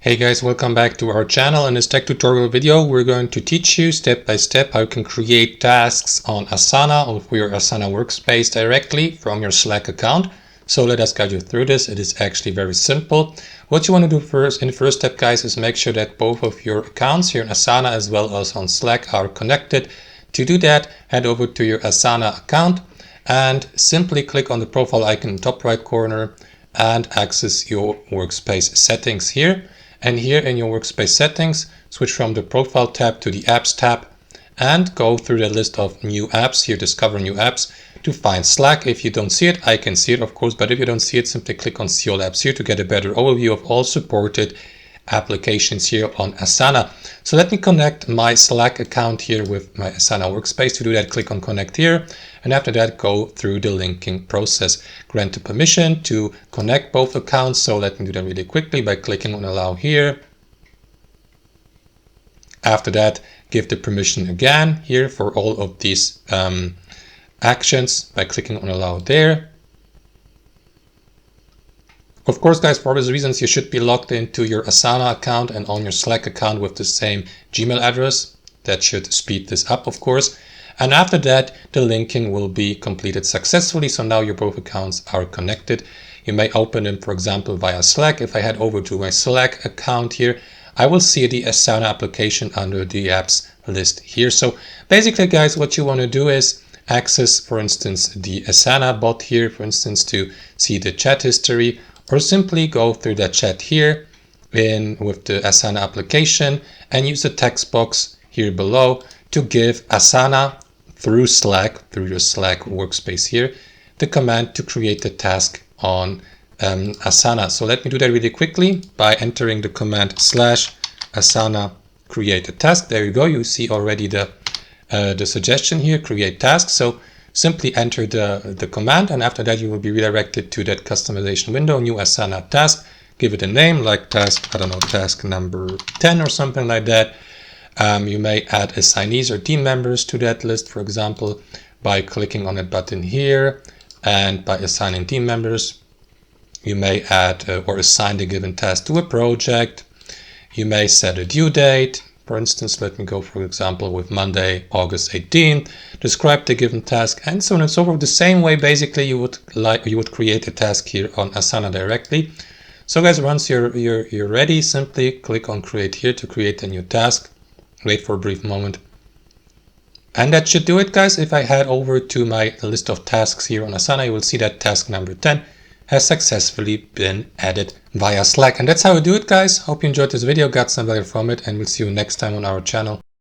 Hey guys, welcome back to our channel. In this tech tutorial video, we're going to teach you step by step how you can create tasks on Asana or for your Asana workspace directly from your Slack account. So let us guide you through this. It is actually very simple. What you want to do first, in the first step guys, is make sure that both of your accounts here in Asana as well as on Slack are connected. To do that, head over to your Asana account and simply click on the profile icon in the top right corner and access your workspace settings here. And here in your workspace settings, switch from the profile tab to the apps tab and go through the list of new apps here, discover new apps to find Slack. If you don't see it, I can see it of course, but if you don't see it, simply click on see all apps here to get a better overview of all supported applications here on Asana. So let me connect my Slack account here with my Asana workspace. To do that, click on connect here. And after that, go through the linking process. Grant the permission to connect both accounts. So let me do that really quickly by clicking on allow here. After that, give the permission again here for all of these actions by clicking on allow there. Of course, guys, for obvious reasons, you should be logged into your Asana account and on your Slack account with the same Gmail address. That should speed this up, of course. And after that, the linking will be completed successfully. So now your both accounts are connected. You may open them, for example, via Slack. If I head over to my Slack account here, I will see the Asana application under the apps list here. So basically, guys, what you want to do is access, for instance, the Asana bot here, for instance, to see the chat history, or simply go through that chat here with the Asana application and use the text box here below to give Asana through Slack, through your Slack workspace here, the command to create the task on Asana. So let me do that really quickly by entering the command /Asana create a task. There you go. You see already the suggestion here, create task. So simply enter the command, and after that you will be redirected to that customization window, new Asana task. Give it a name like task, I don't know, task number 10 or something like that. You may add assignees or team members to that list, for example, by clicking on that button here, and by assigning team members. You may add or assign the given task to a project. You may set a due date. For instance, let me go, for example, with Monday, August 18th, describe the given task, and so on and so forth. The same way, basically, you would create a task here on Asana directly. So guys, once you're ready, simply click on create here to create a new task. Wait for a brief moment. And that should do it, guys. If I head over to my list of tasks here on Asana, you will see that task number 10 has successfully been added via Slack. And that's how we do it, guys. Hope you enjoyed this video, got some value from it, and we'll see you next time on our channel.